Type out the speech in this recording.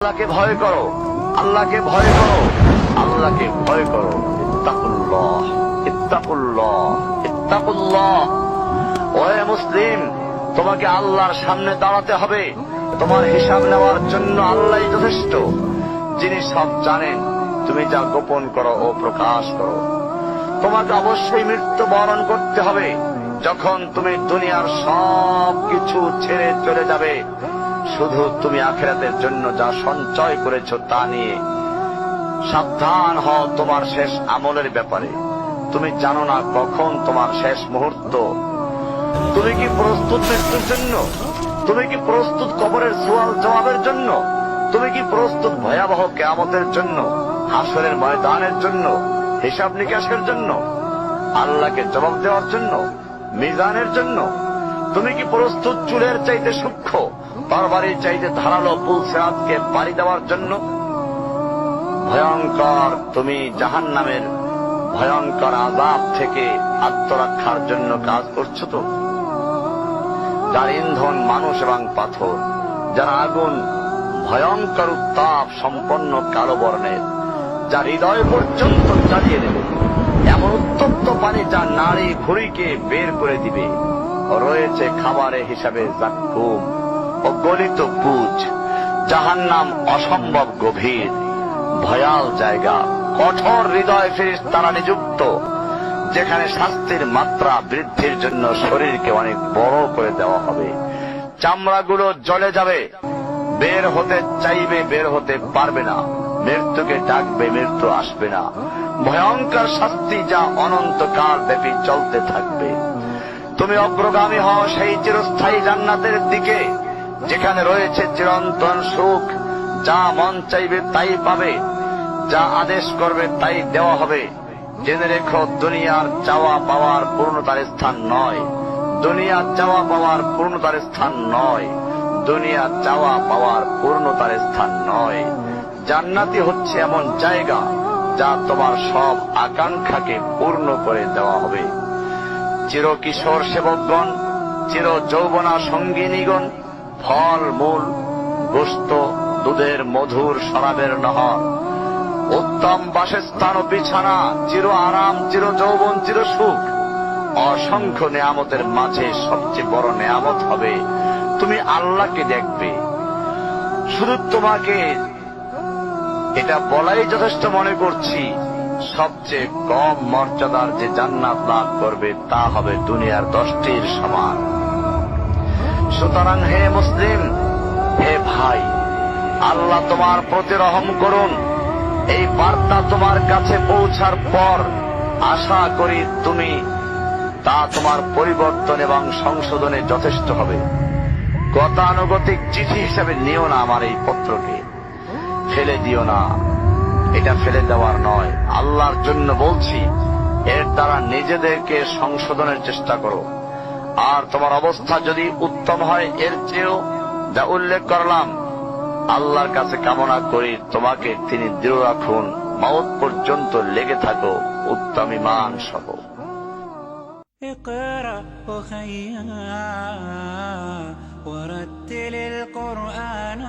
আল্লাহকে ভয় করো, আল্লাহকে ভয় করো, আল্লাহকে ভয় করো। ইত্তাকুল্লাহ, ইত্তাকুল্লাহ, ইত্তাকুল্লাহ। ওহে মুসলিম, তোমাকে আল্লাহর সামনে দাঁড়াতে হবে। তোমার হিসাব নেওয়ার জন্য আল্লাহই যথেষ্ট, যিনি সব জানেন। তুমি যা গোপন করো ও প্রকাশ করো। তোমাকে অবশ্যই মৃত্যু বরণ করতে হবে। যখন তুমি দুনিয়ার সব কিছু ছেড়ে চলে যাবে, শুধু তুমি আখিরাতের জন্য যা সঞ্চয় করেছো তা নিয়ে সাবধান হও তোমার শেষ আমলের ব্যাপারে। তুমি জানো না কখন তোমার শেষ মুহূর্ত। তুমি কি প্রস্তুত মৃত্যুর জন্য? তুমি কি প্রস্তুত কবরের সওয়াল জবাবের জন্য? তুমি কি প্রস্তুত ভয়াবহ কিয়ামতের জন্য, হাসরের ময়দানের জন্য, হিসাব নিকাশের জন্য, আল্লাহকে জবাব দেওয়ার জন্য, মিজানের জন্য? তুমি কি প্রস্তুত চুলের চাইতে সূক্ষ্ম, তরবারির চাইতে ধারালো পুলসিরাতকে পাড়ি দেওয়ার জন্য? ভয়ঙ্কর তুমি জাহান্নামের ভয়ঙ্কর আযাব থেকে আত্মরক্ষার জন্য কাজ করছো তো? যার ইন্ধন মানুষ এবং পাথর, যার আগুন ভয়ঙ্কর উত্তাপ সম্পন্ন কালো বর্ণের, যা হৃদয় পর্যন্ত জ্বালিয়ে দেবে, এমন উত্তপ্ত পানি যা নাড়ি ভুঁড়িকে বের করে দিবে। রয়েছে খাবারে হিসাবে জাক্কুম ও গলিত পুজ। জাহান্নাম অসম্ভব গভীর, ভয়াল জায়গা, কঠোর হৃদয় ফেরেশতারা নিযুক্ত, যেখানে শাস্তির মাত্রা বৃদ্ধির জন্য শরীরকে অনেক বড় করে দেওয়া হবে। চামড়াগুলো জ্বলে যাবে, বের হতে চাইবে, বের হতে পারবে না। মৃত্যুকে ডাকবে, মৃত্যু আসবে না। ভয়ঙ্কর শাস্তি যা অনন্তকাল ব্যাপী চলতে থাকবে। তুমি অগ্রগামী হও সেই চিরস্থায়ী জান্নাতের দিকে, যেখানে রয়েছে চিরন্তন সুখ। যা মন চাইবে তাই পাবে, যা আদেশ করবে তাই দেওয়া হবে। জেনে রেখো, দুনিয়ার চাওয়া পাওয়ার পূর্ণতার স্থান নয়। দুনিয়া চাওয়া পাওয়ার পূর্ণতার স্থান নয়। দুনিয়া চাওয়া পাওয়ার পূর্ণতার স্থান নয়। জান্নাতি হচ্ছে এমন জায়গা যা তোমার সব আকাঙ্ক্ষাকে পূর্ণ করে দেওয়া হবে। চির কিশোর সেবকগণ, চির যৌবনা সঙ্গিনীগণ, ফল মূল, গোশত, দুধের মধুর শরাবের নহর, উত্তম বাসস্থান ও বিছানা, চির আরাম, চির যৌবন, চির সুখ। অসংখ্য নেয়ামতের মাঝে সবচেয়ে বড় নেয়ামত হবে তুমি আল্লাহকে দেখবে। শুধু তোমাকে এটা বলাই যথেষ্ট মনে করছি, সবচেয়ে কম মর্যাদার যে জান্নাত লাভ করবে তা হবে দুনিয়ার 10টির সমান। সুতরাং হে মুসলিম, হে ভাই, আল্লাহ তোমার প্রতি রহম করুন। এই বার্তা তোমার কাছে পৌঁছার পর আশা করি তুমি তা তোমার পরিবর্তন এবং সংশোধনে যথেষ্ট হবে। গতানুগতিক চিঠি হিসেবে নিও না আমার এই পত্রকে, ফেলে দিও না। এটা ফেলে দেওয়ার নয়, আল্লাহর জন্য বলছি। এর দ্বারা নিজেদেরকে সংশোধনের চেষ্টা করো। আর তোমার অবস্থা যদি উত্তম হয় এর চেয়েও, যা উল্লেখ করলাম, আল্লাহর কাছে কামনা করি তোমাকে তিনি দৃঢ় রাখুন, মওত পর্যন্ত লেগে থাকো উত্তম ঈমান সহ। اقرأ أخيا ورتل القرآن